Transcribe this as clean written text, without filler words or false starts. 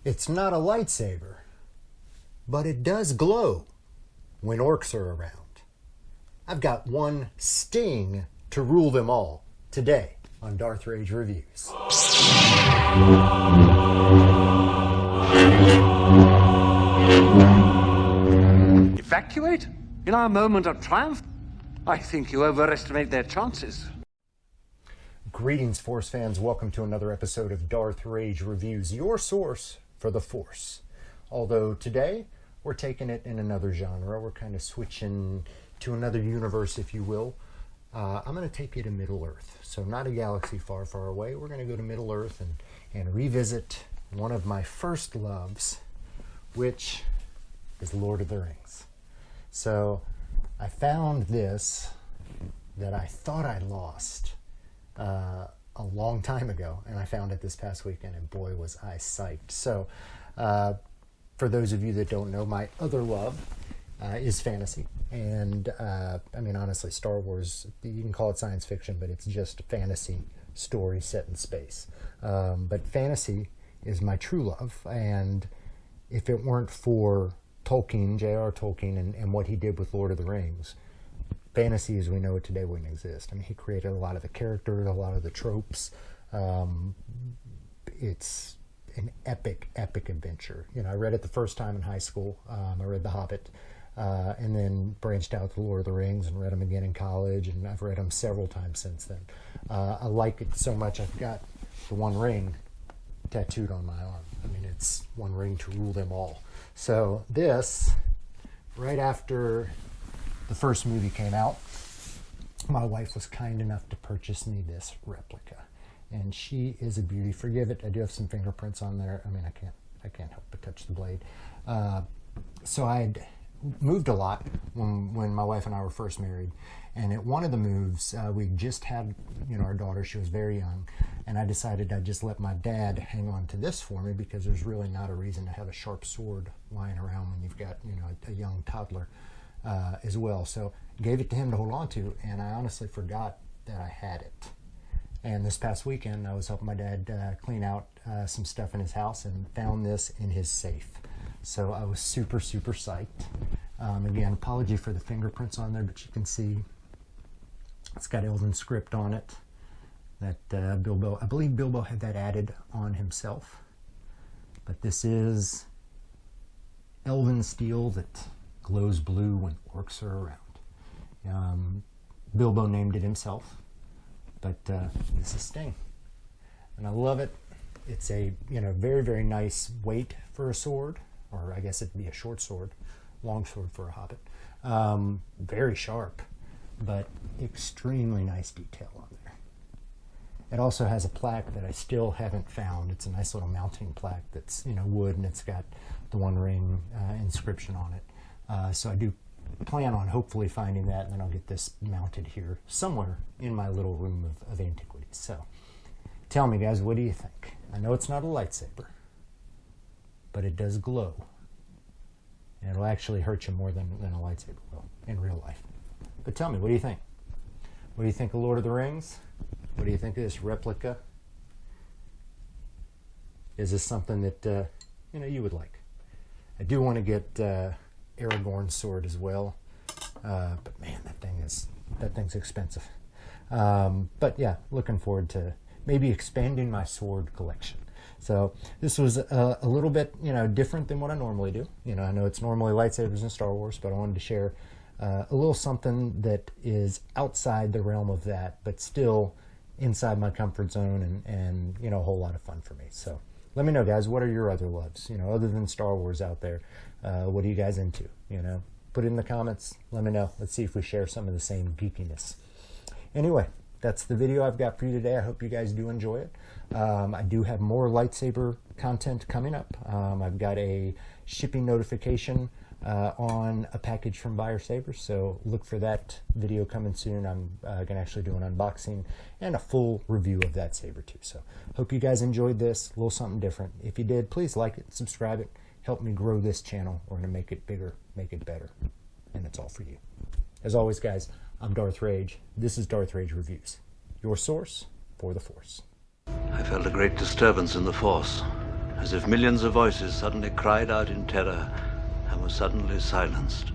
It's not a lightsaber, but it does glow when orcs are around. I've got one sting to rule them all today on Darth Rage Reviews. Evacuate? In our moment of triumph? I think you overestimate their chances. Greetings, Force fans. Welcome to another episode of Darth Rage Reviews, your source for the Force. Although today, we're taking it in another genre. We're kind of switching to another universe, if you will. I'm going to take you to Middle Earth. So not a galaxy far, far away. We're going to go to Middle Earth and revisit one of my first loves, which is Lord of the Rings. So I found this that I thought I lost a long time ago, and I found it this past weekend, and boy was I psyched. So for those of you that don't know, my other love is fantasy. And I mean, honestly, Star Wars, you can call it science fiction, but it's just a fantasy story set in space. But fantasy is my true love, and if it weren't for Tolkien, J.R. Tolkien, and what he did with Lord of the Rings, fantasy as we know it today wouldn't exist. I mean, he created a lot of the characters, a lot of the tropes. It's an epic, epic adventure. You know, I read it the first time in high school. I read The Hobbit, and then branched out to Lord of the Rings and read them again in college, and I've read them several times since then. I like it so much, I've got the One Ring tattooed on my arm. I mean, it's one ring to rule them all. So this, right after the first movie came out, my wife was kind enough to purchase me this replica, and she is a beauty. Forgive it, I do have some fingerprints on there. I mean, I can't help but touch the blade. So I'd moved a lot when my wife and I were first married, and at one of the moves, we just had, you know, our daughter. She was very young, and I decided I'd just let my dad hang on to this for me, because there's really not a reason to have a sharp sword lying around when you've got, you know, a young toddler as well. So gave it to him to hold on to, and I honestly forgot that I had it. And this past weekend, I was helping my dad clean out some stuff in his house and found this in his safe. So I was super, super psyched. Again, apology for the fingerprints on there, but you can see it's got Elven script on it that Bilbo, I believe Bilbo had that added on himself. But this is Elven steel that glows blue when orcs are around. Bilbo named it himself, but this is Sting, and I love it. It's a, you know, very, very nice weight for a sword, or I guess it'd be a short sword, long sword for a hobbit. Very sharp, but extremely nice detail on there. It also has a plaque that I still haven't found. It's a nice little mounting plaque that's, you know, wood, and it's got the One Ring inscription on it. So I do plan on hopefully finding that, and then I'll get this mounted here somewhere in my little room of antiquities. So tell me, guys, what do you think? I know it's not a lightsaber, but it does glow. And it'll actually hurt you more than a lightsaber will in real life. But tell me, what do you think? What do you think of Lord of the Rings? What do you think of this replica? Is this something that you know, you would like? I do want to get Aragorn's sword as well, but man, that thing's expensive. But yeah, looking forward to maybe expanding my sword collection. So this was a little bit, you know, different than what I normally do. You know, I know it's normally lightsabers in Star Wars, but I wanted to share a little something that is outside the realm of that, but still inside my comfort zone, and you know, a whole lot of fun for me. So let me know, guys, what are your other loves, you know, other than Star Wars out there? What are you guys into? You know, put it in the comments. Let me know. Let's see if we share some of the same geekiness. Anyway, that's the video I've got for you today. I hope you guys do enjoy it. I do have more lightsaber content coming up. I've got a shipping notification on a package from Buyer Sabers, so look for that video coming soon. I'm going to actually do an unboxing and a full review of that saber too. So hope you guys enjoyed this, a little something different. If you did, please like it, subscribe it, help me grow this channel. We're going to make it bigger, make it better, and it's all for you. As always, guys, I'm Darth Rage. This is Darth Rage Reviews, your source for the Force. I felt a great disturbance in the Force, as if millions of voices suddenly cried out in terror and were suddenly silenced.